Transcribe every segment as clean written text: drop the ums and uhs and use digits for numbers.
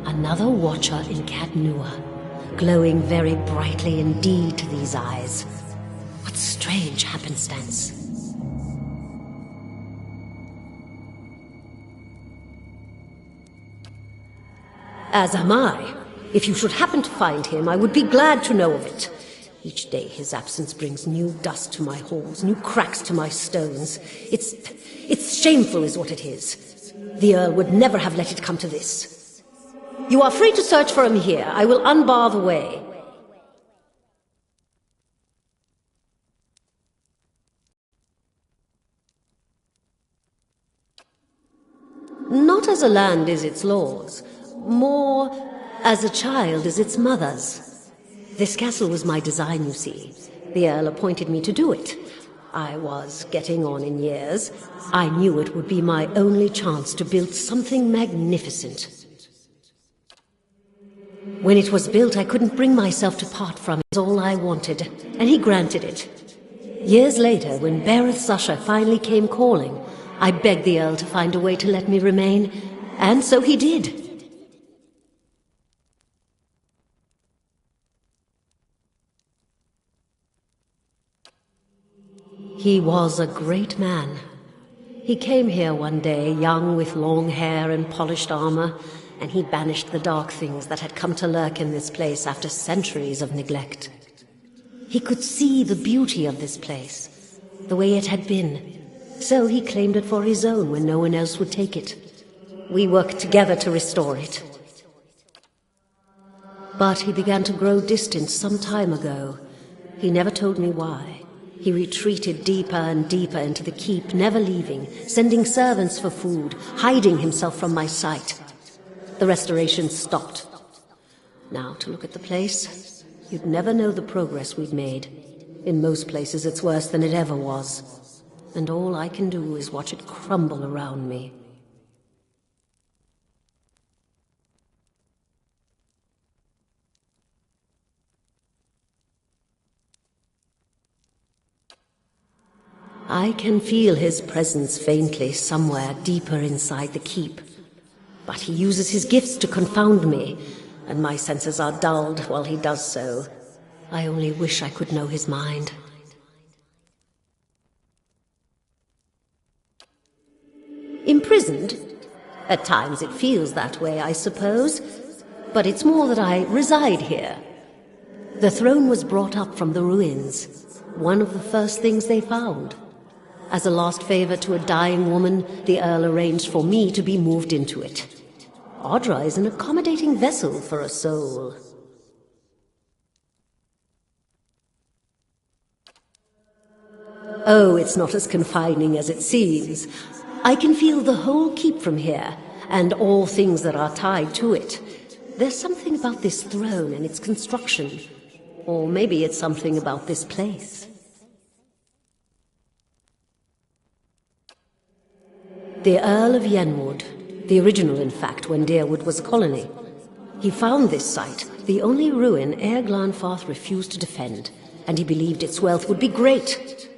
Another watcher in Cadnua, glowing very brightly indeed to these eyes. What strange happenstance. As am I. If you should happen to find him, I would be glad to know of it. Each day his absence brings new dust to my halls, new cracks to my stones. It's shameful is what it is. The Earl would never have let it come to this. You are free to search for him here. I will unbar the way. Not as a land is its laws, more as a child is its mother's. This castle was my design, you see. The Earl appointed me to do it. I was getting on in years. I knew it would be my only chance to build something magnificent. When it was built, I couldn't bring myself to part from it. It was all I wanted, and he granted it. Years later, when Bereth's usher finally came calling, I begged the Earl to find a way to let me remain, and so he did. He was a great man. He came here one day, young with long hair and polished armor, and he banished the dark things that had come to lurk in this place after centuries of neglect. He could see the beauty of this place, the way it had been, so he claimed it for his own when no one else would take it. We worked together to restore it. But he began to grow distant some time ago. He never told me why. He retreated deeper and deeper into the keep, never leaving, sending servants for food, hiding himself from my sight. The restoration stopped. Now, to look at the place, you'd never know the progress we'd made. In most places, it's worse than it ever was. And all I can do is watch it crumble around me. I can feel his presence faintly somewhere deeper inside the keep. But he uses his gifts to confound me, and my senses are dulled while he does so. I only wish I could know his mind. Imprisoned? At times it feels that way, I suppose. But it's more that I reside here. The throne was brought up from the ruins, one of the first things they found. As a last favor to a dying woman, the Earl arranged for me to be moved into it. Audra is an accommodating vessel for a soul. Oh, it's not as confining as it seems. I can feel the whole keep from here, and all things that are tied to it. There's something about this throne and its construction. Or maybe it's something about this place. The Earl of Yenwood, the original, in fact, when Deerwood was a colony. He found this site, the only ruin Ere Glanfarth refused to defend, and he believed its wealth would be great.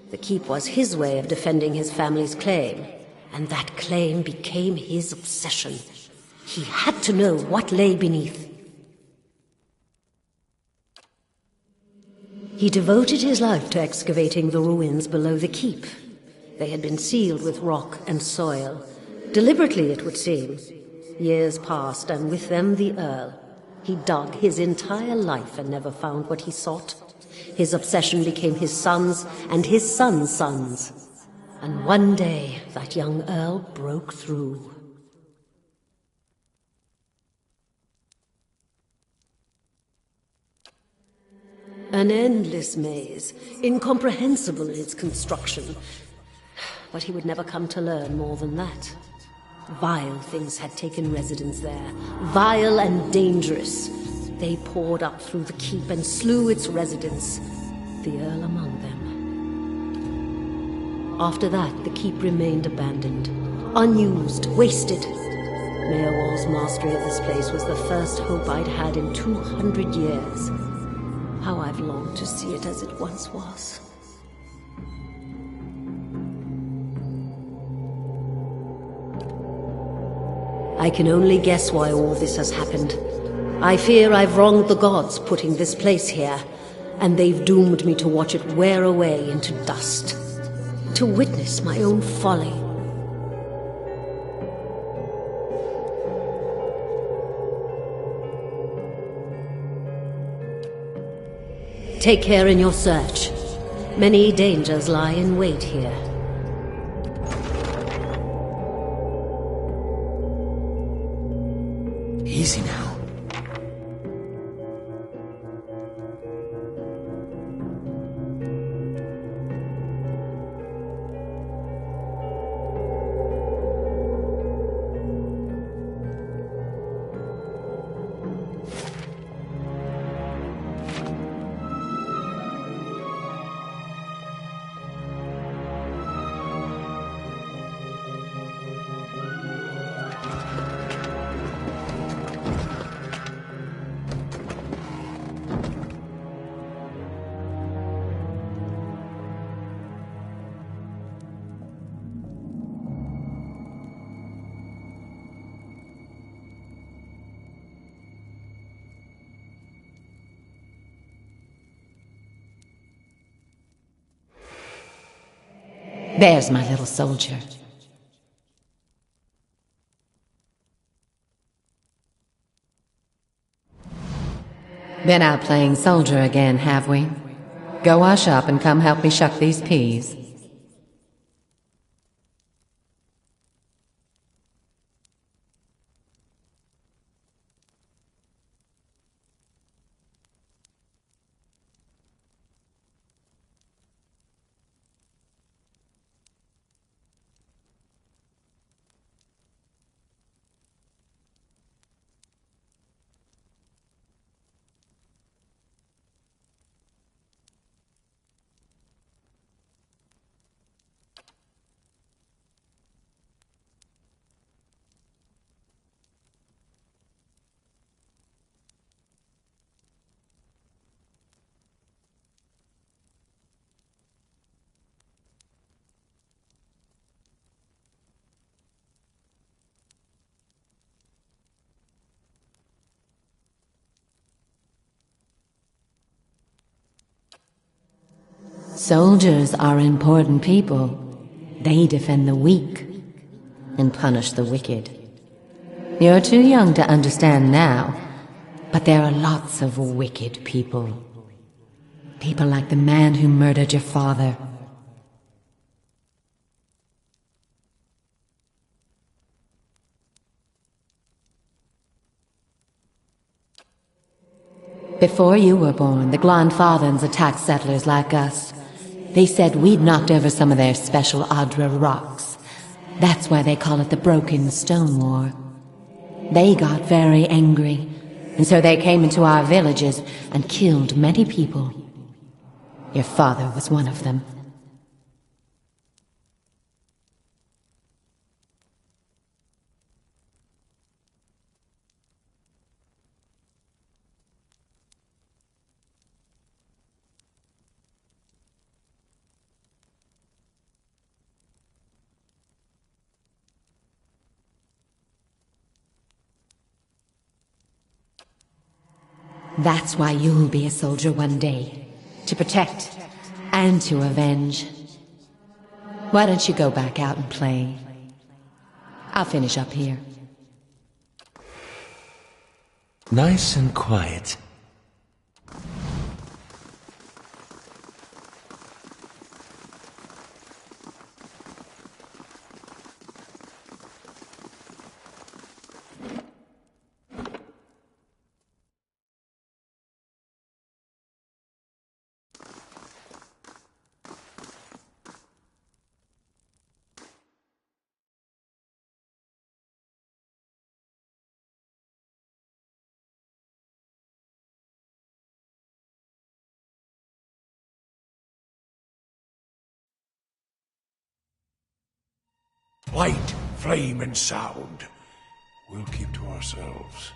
The keep was his way of defending his family's claim, and that claim became his obsession. He had to know what lay beneath. He devoted his life to excavating the ruins below the keep. They had been sealed with rock and soil. Deliberately, it would seem. Years passed, and with them the Earl. He dug his entire life and never found what he sought. His obsession became his sons and his sons' sons. And one day, that young Earl broke through. An endless maze, incomprehensible in its construction. But he would never come to learn more than that. Vile things had taken residence there, vile and dangerous. They poured up through the keep and slew its residents, the Earl among them. After that, the keep remained abandoned, unused, wasted. Mayorwall's mastery of this place was the first hope I'd had in 200 years. How I've longed to see it as it once was. I can only guess why all this has happened. I fear I've wronged the gods putting this place here, and they've doomed me to watch it wear away into dust. To witness my own folly. Take care in your search. Many dangers lie in wait here. Easy now. There's my little soldier. Been out playing soldier again, have we? Go wash up and come help me shuck these peas. Soldiers are important people. They defend the weak and punish the wicked. You're too young to understand now, but there are lots of wicked people. People like the man who murdered your father. Before you were born, the Glanfathans attacked settlers like us. They said we'd knocked over some of their special Adra rocks. That's why they call it the Broken Stone War. They got very angry, and so they came into our villages and killed many people. Your father was one of them. That's why you'll be a soldier one day. To protect and to avenge. Why don't you go back out and play? I'll finish up here. Nice and quiet. Light, flame, and sound. We'll keep to ourselves.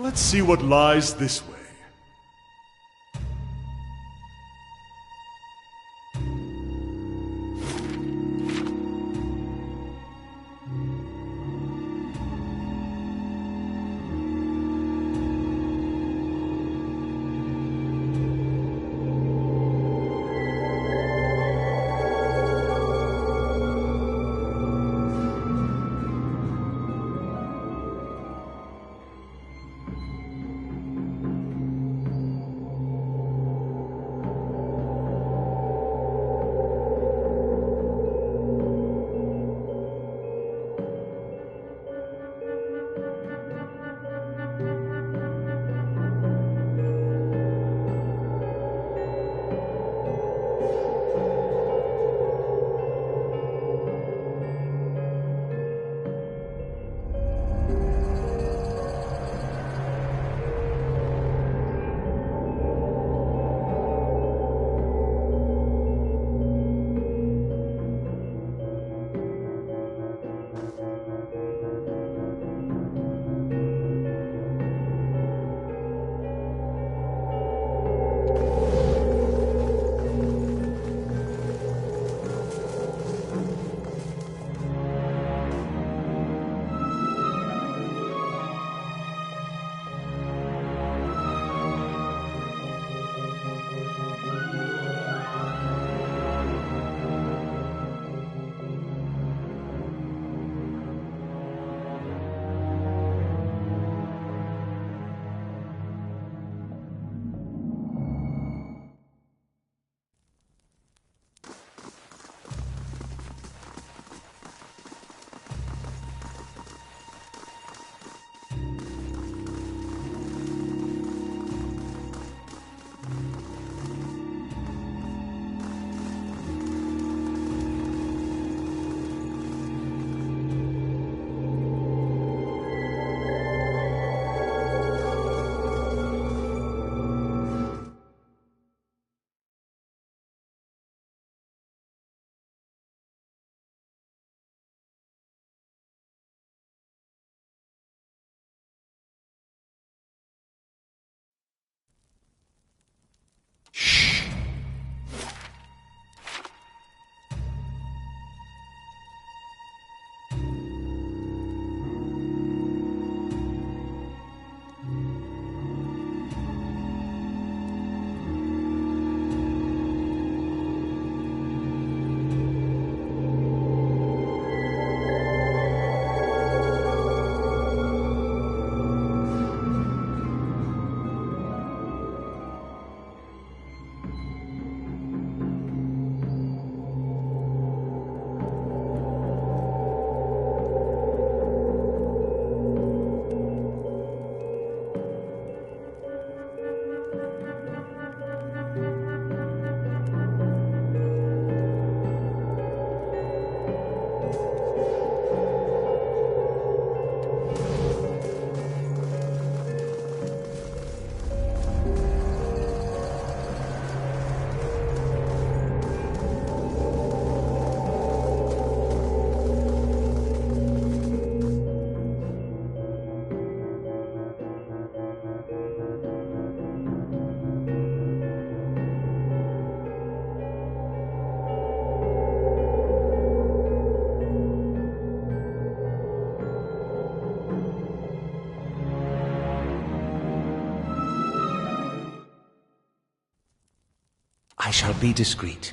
Let's see what lies this way. I shall be discreet.